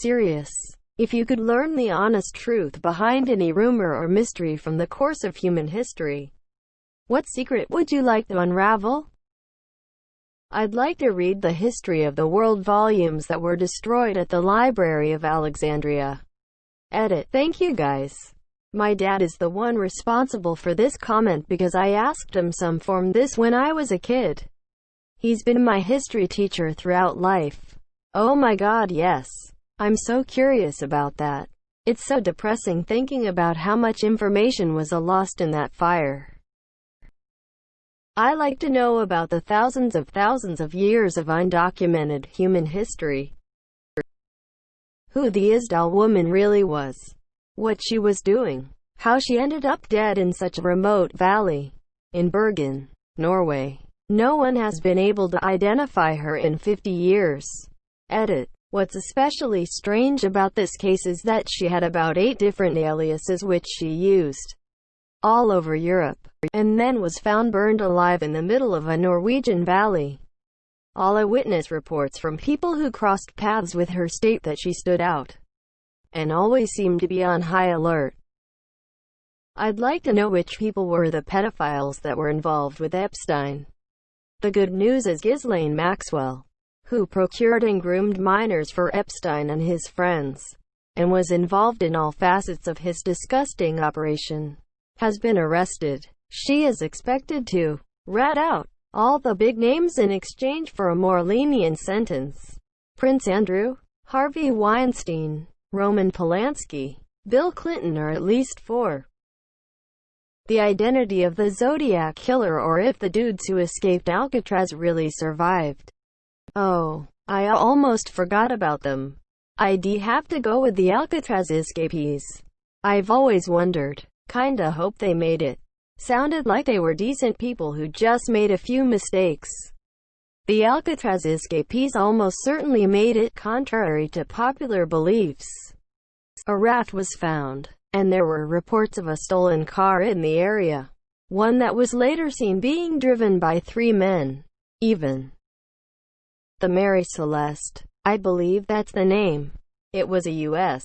serious. If you could learn the honest truth behind any rumor or mystery from the course of human history, what secret would you like to unravel? I'd like to read the history of the world volumes that were destroyed at the Library of Alexandria. Edit. Thank you guys. My dad is the one responsible for this comment because I asked him some form this when I was a kid. He's been my history teacher throughout life. Oh my god, yes. I'm so curious about that. It's so depressing thinking about how much information was lost in that fire. I like to know about the thousands of years of undocumented human history. Who the Isdal woman really was. What she was doing. How she ended up dead in such a remote valley. In Bergen, Norway. No one has been able to identify her in 50 years. Edit. What's especially strange about this case is that she had about 8 different aliases which she used all over Europe, and then was found burned alive in the middle of a Norwegian valley. All eyewitness reports from people who crossed paths with her state that she stood out and always seemed to be on high alert. I'd like to know which people were the pedophiles that were involved with Epstein. The good news is Ghislaine Maxwell, who procured and groomed minors for Epstein and his friends, and was involved in all facets of his disgusting operation, has been arrested. She is expected to rat out all the big names in exchange for a more lenient sentence. Prince Andrew, Harvey Weinstein, Roman Polanski, Bill Clinton are at least 4. The identity of the Zodiac killer, or if the dudes who escaped Alcatraz really survived. Oh, I almost forgot about them. I'd have to go with the Alcatraz escapees. I've always wondered. Kinda hope they made it. Sounded like they were decent people who just made a few mistakes. The Alcatraz escapees almost certainly made it, contrary to popular beliefs. A raft was found, and there were reports of a stolen car in the area. One that was later seen being driven by 3 men. Even the Mary Celeste, I believe that's the name. It was a U.S.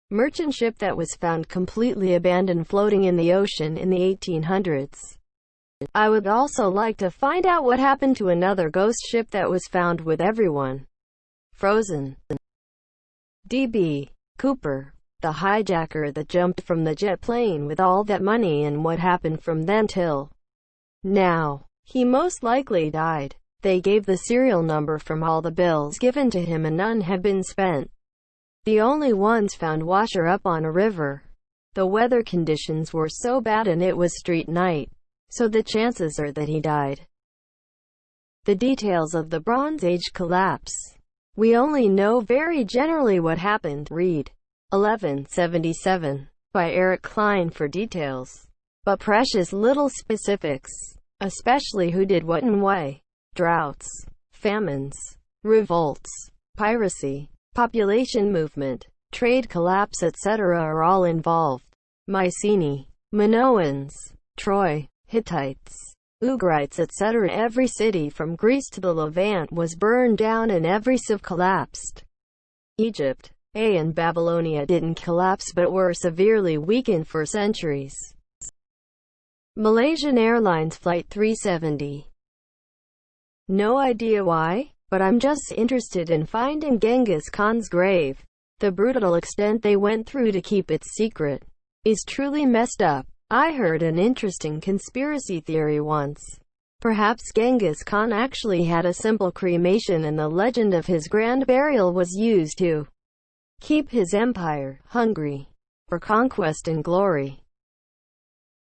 merchant ship that was found completely abandoned floating in the ocean in the 1800s. I would also like to find out what happened to another ghost ship that was found with everyone frozen. D.B. Cooper, the hijacker that jumped from the jet plane with all that money, and what happened from then till now. He most likely died. They gave the serial number from all the bills given to him and none have been spent. The only ones found washer up on a river. The weather conditions were so bad and it was street night, so the chances are that he died. The details of the Bronze Age collapse. We only know very generally what happened. Read 1177 by Eric Klein for details, but precious little specifics, especially who did what and why. Droughts, famines, revolts, piracy, population movement, trade collapse, etc. are all involved. Mycenae, Minoans, Troy, Hittites, Ugrites, etc. Every city from Greece to the Levant was burned down and every civ collapsed. Egypt, and Babylonia didn't collapse but were severely weakened for centuries. Malaysian Airlines Flight 370. No idea why, but I'm just interested in finding Genghis Khan's grave. The brutal extent they went through to keep it secret is truly messed up. I heard an interesting conspiracy theory once. Perhaps Genghis Khan actually had a simple cremation and the legend of his grand burial was used to keep his empire hungry for conquest and glory.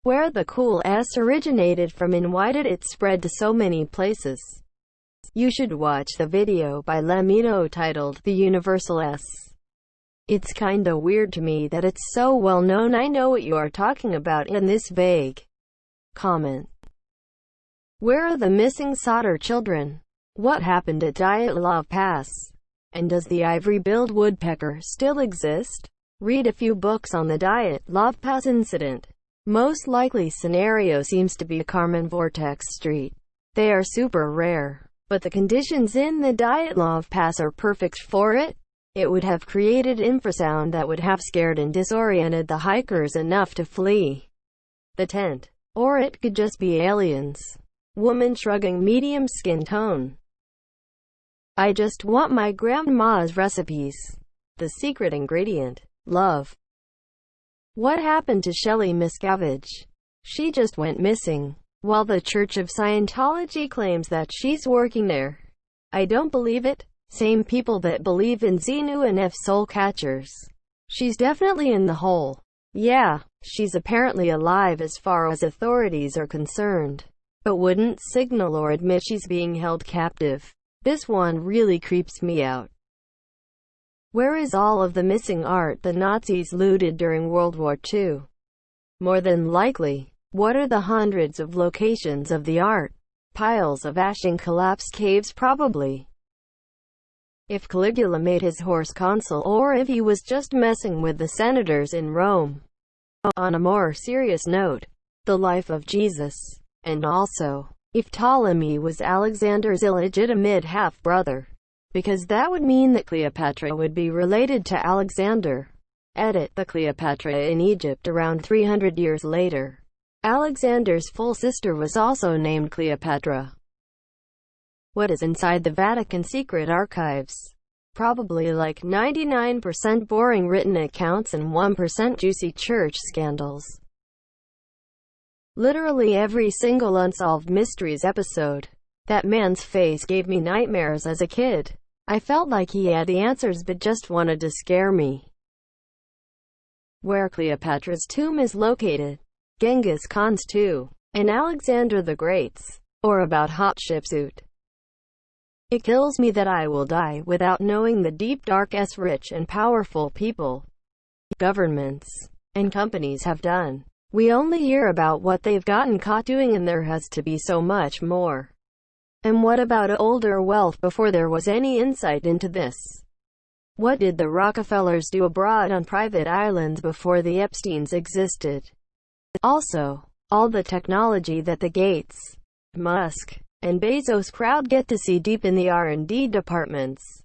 Where the cool S originated from and why did it spread to so many places? You should watch the video by Lemino titled The Universal S. It's kinda weird to me that it's so well known. I know what you are talking about in this vague comment. Where are the missing Solder children? What happened at Dyatlov Pass? And does the ivory-billed woodpecker still exist? Read a few books on the Dyatlov Pass incident. Most likely scenario seems to be Carmen Vortex Street. They are super rare, but the conditions in the Dyatlov Pass are perfect for it. It would have created infrasound that would have scared and disoriented the hikers enough to flee the tent. Or it could just be aliens. Woman shrugging, medium skin tone. I just want my grandma's recipes. The secret ingredient. Love. What happened to Shelley Miscavige? She just went missing. While the Church of Scientology claims that she's working there, I don't believe it. Same people that believe in Xenu and F soul catchers. She's definitely in the hole. Yeah, she's apparently alive as far as authorities are concerned, but wouldn't signal or admit she's being held captive. This one really creeps me out. Where is all of the missing art the Nazis looted during World War II? More than likely, what are the hundreds of locations of the art? Piles of ash in collapsed caves probably. If Caligula made his horse consul, or if he was just messing with the senators in Rome. On a more serious note, the life of Jesus. And also, if Ptolemy was Alexander's illegitimate half-brother. Because that would mean that Cleopatra would be related to Alexander. Edit. The Cleopatra in Egypt around 300 years later. Alexander's full sister was also named Cleopatra. What is inside the Vatican secret archives? Probably like 99% boring written accounts and 1% juicy church scandals. Literally every single Unsolved Mysteries episode. That man's face gave me nightmares as a kid. I felt like he had the answers but just wanted to scare me. Where Cleopatra's tomb is located. Genghis Khan's too. And Alexander the Great's. Or about Hatshepsut. It kills me that I will die without knowing the deep dark rich and powerful people, governments, and companies have done. We only hear about what they've gotten caught doing, and there has to be so much more. And what about older wealth before there was any insight into this? What did the Rockefellers do abroad on private islands before the Epsteins existed? Also, all the technology that the Gates, Musk, and Bezos crowd get to see deep in the R&D departments.